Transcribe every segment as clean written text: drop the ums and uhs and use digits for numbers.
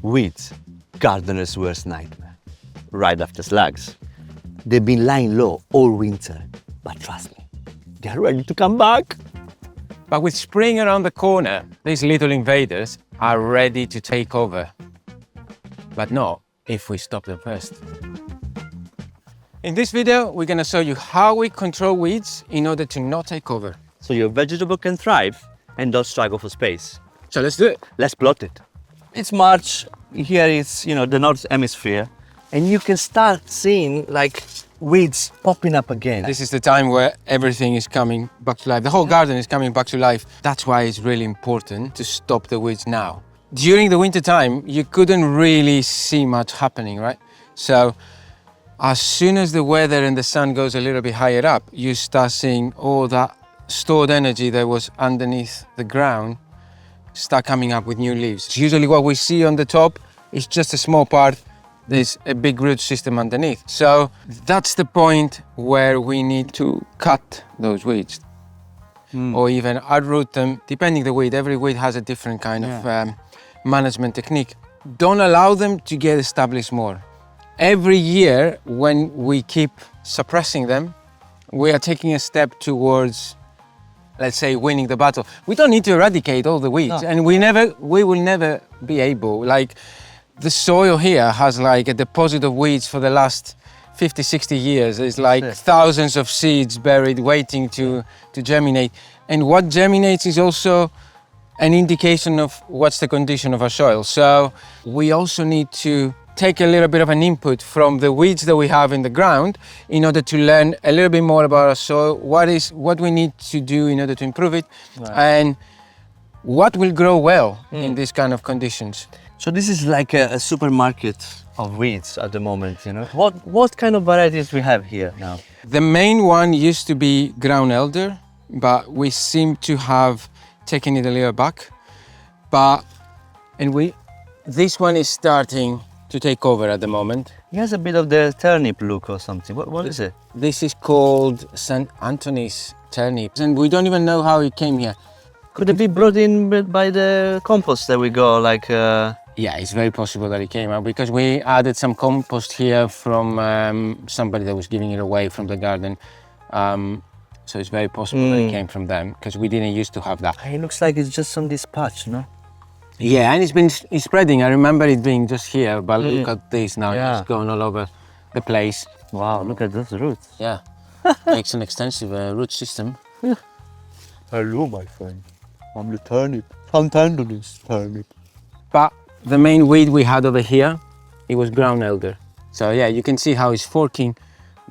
Weeds, gardener's worst nightmare, right after slugs. They've been lying low all winter, but trust me, they're ready to come back. But with spring around the corner, these little invaders are ready to take over. But not if we stop them first. In this video, we're going to show you how we control weeds in order to not take over. So your vegetable can thrive and don't struggle for space. So let's do it. Let's plot it. It's March, here is, the North Hemisphere, and you can start seeing like weeds popping up again. This is the time where everything is coming back to life. The whole garden is coming back to life. That's why it's really important to stop the weeds now. During the winter time, you couldn't really see much happening, right? So as soon as the weather and the sun goes a little bit higher up, you start seeing all that stored energy that was underneath the ground start coming up with new leaves. Usually what we see on the top is just a small part. There's a big root system underneath. So that's the point where we need to cut those weeds or even uproot them, depending the weed. Every weed has a different kind of management technique. Don't allow them to get established more. Every year when we keep suppressing them, we are taking a step towards, let's say, winning the battle. We don't need to eradicate all the weeds, and we will never be able. Like, the soil here has like a deposit of weeds for the last 50, 60 years. There's like thousands of seeds buried waiting to germinate. And what germinates is also an indication of what's the condition of our soil. So we also need to take a little bit of an input from the weeds that we have in the ground in order to learn a little bit more about our soil, what we need to do in order to improve it, and what will grow well in these kind of conditions. So this is like a supermarket of weeds at the moment, What kind of varieties we have here now? The main one used to be ground elder, but we seem to have taken it a little back. This one is starting to take over at the moment. It has a bit of the turnip look or something. What is it? This is called St. Anthony's turnip, and we don't even know how it came here. Could it be brought in by the compost that we got, Yeah, it's very possible that it came out because we added some compost here from somebody that was giving it away from the garden. So it's very possible that it came from them because we didn't used to have that. It looks like it's just on this patch, no? Yeah, and it's spreading. I remember it being just here, but look at this now. It's going all over the place. Wow, look at those roots. Yeah, makes an extensive root system. Hello, my friend. I'm the turnip. St. Anthony's turnip. But the main weed we had over here, it was ground elder. So yeah, you can see how it's forking.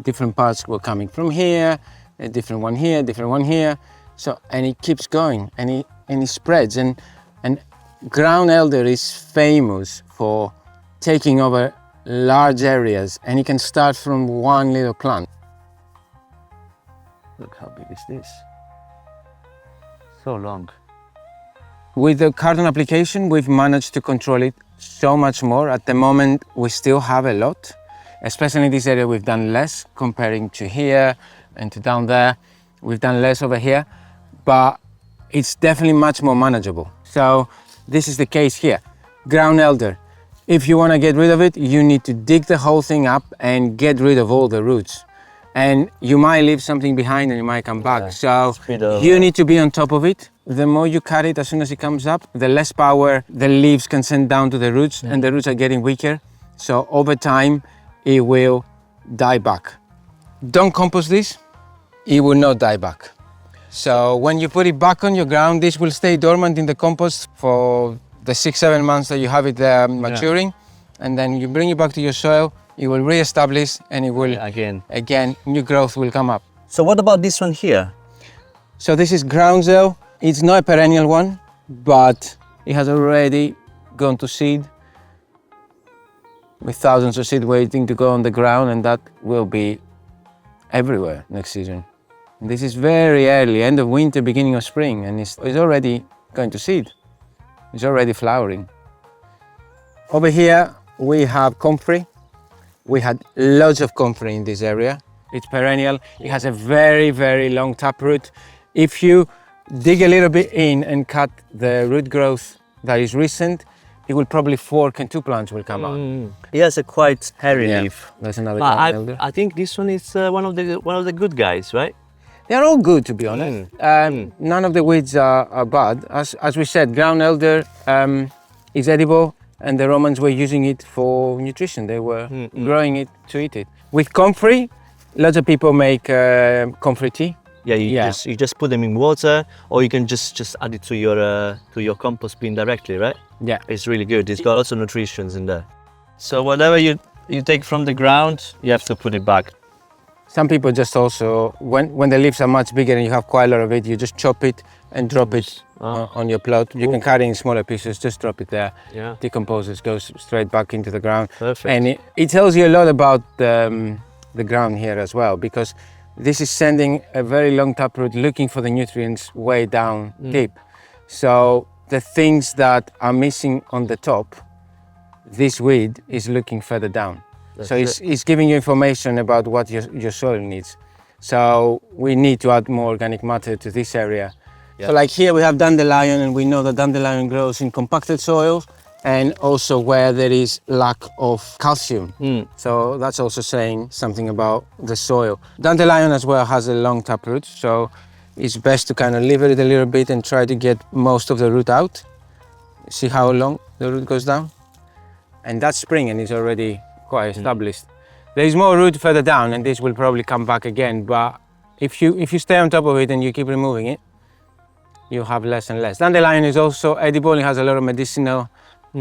Different parts were coming from here, a different one here, different one here. So, and it keeps going and it spreads. And ground elder is famous for taking over large areas, and it can start from one little plant. Look how big is this? So long. With the cardon application, we've managed to control it so much more. At the moment, we still have a lot, especially in this area. We've done less comparing to here and to down there. We've done less over here, but it's definitely much more manageable. So this is the case here. Ground elder. If you want to get rid of it, you need to dig the whole thing up and get rid of all the roots. And you might leave something behind and it might come back. So you need to be on top of it. The more you cut it as soon as it comes up, the less power the leaves can send down to the roots, and the roots are getting weaker. So over time, it will die back. Don't compost this, it will not die back. So when you put it back on your ground, this will stay dormant in the compost for the 6-7 months that you have it there maturing. And then you bring it back to your soil, it will re-establish and it will, again, new growth will come up. So what about this one here? So this is Groundsel. It's not a perennial one, but it has already gone to seed with thousands of seed waiting to go on the ground, and that will be everywhere next season. And this is very early, end of winter, beginning of spring, and it's already going to seed. It's already flowering. Over here, we have Comfrey. We had loads of Comfrey in this area. It's perennial. It has a very, very long taproot. If you dig a little bit in and cut the root growth that is recent, it will probably fork and two plants will come out. He has a quite hairy Yeah, leaf. that's another But ground elder. I think this one is one of the good guys, right? They're all good, to be honest. None of the weeds are bad. As we said, ground elder is edible, and the Romans were using it for nutrition. They were growing it to eat it. With comfrey, lots of people make comfrey tea. Yeah, you just put them in water, or you can just add it to your compost bin directly, right? Yeah. It's really good. It's got lots of nutrition in there. So whatever you take from the ground, you have to put it back. Some people just also, when the leaves are much bigger and you have quite a lot of it, you just chop it and drop it on your plot. You can cut it in smaller pieces, just drop it there. Yeah. Decomposes, goes straight back into the ground. Perfect. And it tells you a lot about the ground here as well, because this is sending a very long taproot looking for the nutrients way down deep. So the things that are missing on the top, this weed is looking further down. So it's giving you information about what your soil needs. So we need to add more organic matter to this area. Yeah. So like here we have dandelion, and we know that dandelion grows in compacted soil and also where there is lack of calcium. So that's also saying something about the soil. Dandelion as well has a long taproot, so it's best to kind of leave it a little bit and try to get most of the root out. See how long the root goes down? And that's spring and it's already quite established. There is more root further down, and this will probably come back again, but if you stay on top of it and you keep removing it, you have less and less. Dandelion is also edible. It has a lot of medicinal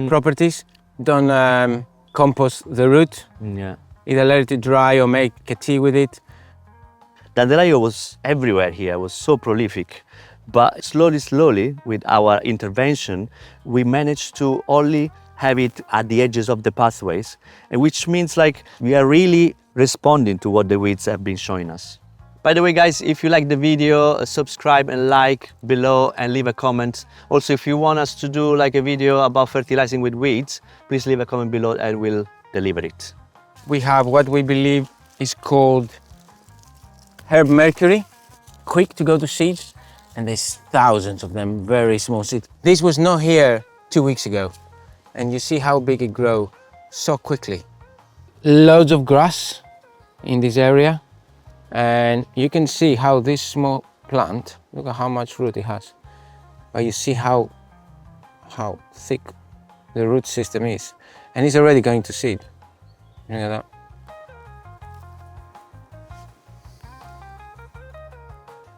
properties. Don't compost the root. Either let it dry or make a tea with it. Dandelion was everywhere here. It was so prolific. But slowly, with our intervention, we managed to only have it at the edges of the pathways, and which means like we are really responding to what the weeds have been showing us. By the way, guys, if you like the video, subscribe and like below and leave a comment. Also, if you want us to do like a video about fertilizing with weeds, please leave a comment below and we'll deliver it. We have what we believe is called herb Mercury, quick to go to seeds, and there's thousands of them, very small seeds. This was not here 2 weeks ago, and you see how big it grows so quickly. Loads of grass in this area, and you can see how this small plant, look at how much root it has, but you see how thick the root system is, and it's already going to seed. Look at that.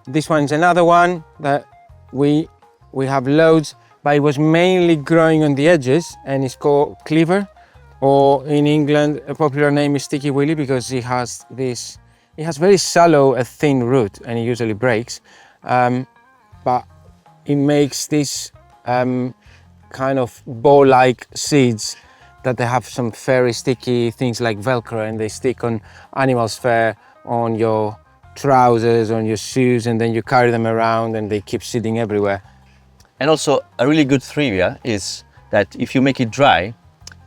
This one is another one that we have loads, but it was mainly growing on the edges, and it's called Cleaver, or in England a popular name is Sticky Willy, because it has very shallow, a thin root, and it usually breaks, but it makes this kind of ball-like seeds that they have some very sticky things like Velcro, and they stick on animals' fur, on your trousers, on your shoes, and then you carry them around and they keep seeding everywhere. And also a really good trivia is that if you make it dry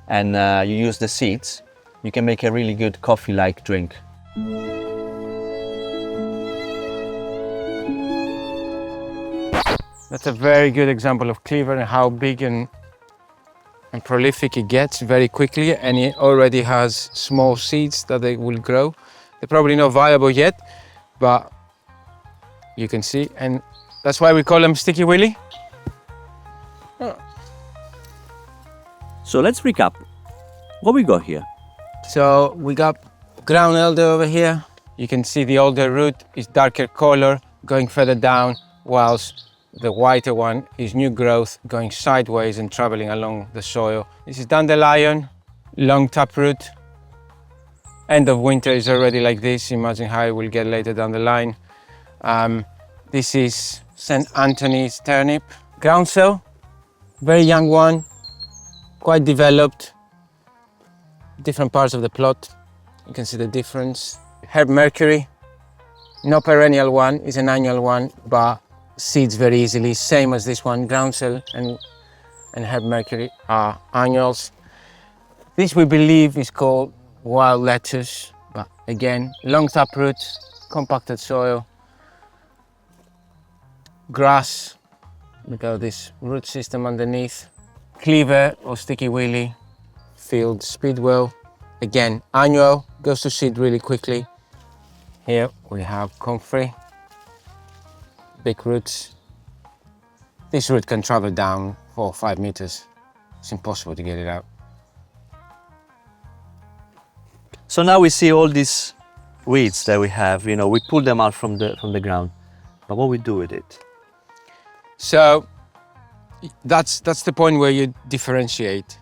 and you use the seeds, you can make a really good coffee-like drink. That's a very good example of cleaver and how big and prolific it gets very quickly, and it already has small seeds that they will grow. They're probably not viable yet, but you can see, and that's why we call them Sticky Willy. So let's recap. What we got here? So we got ground elder over here. You can see the older root is darker color going further down, whilst the whiter one is new growth going sideways and traveling along the soil. This is dandelion, long taproot. End of winter is already like this. Imagine how it will get later down the line. This is St. Anthony's turnip. Groundsel, very young one, quite developed. Different parts of the plot. You can see the difference. Herb Mercury, no perennial one, is an annual one, but seeds very easily, same as this one. Groundsel and Herb Mercury are annuals. This we believe is called wild lettuce, but again, long taproot, compacted soil, grass, look at this root system underneath, Cleaver or Sticky Willy, Field Speedwell. Again, annual, goes to seed really quickly. Here we have Comfrey, big roots. This root can travel down 4 or 5 meters. It's impossible to get it out. So now we see all these weeds that we have, you know, we pull them out from the ground. But what we do with it? So that's the point where you differentiate.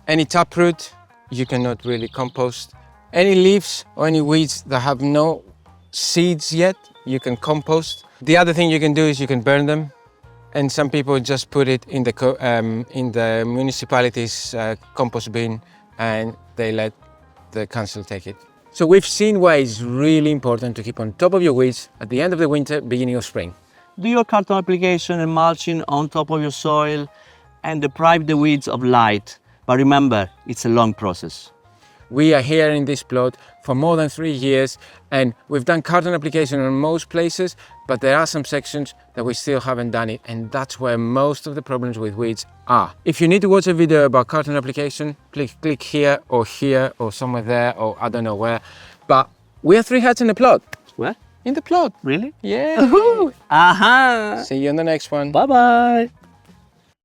Any taproot, you cannot really compost. Any leaves or any weeds that have no seeds yet, you can compost. The other thing you can do is you can burn them, and some people just put it in the municipality's compost bin, and they let the council take it. So we've seen why it's really important to keep on top of your weeds at the end of the winter, beginning of spring. Do your carton application and mulching on top of your soil and deprive the weeds of light. But remember, it's a long process. We are here in this plot for more than 3 years, and we've done carton application on most places, but there are some sections that we still haven't done it, and that's where most of the problems with weeds are. If you need to watch a video about carton application, click here or somewhere there, or I don't know where. But we are 3 hats in the plot. Where? In the plot. Really? Yeah. Aha! See you on the next one. Bye-bye.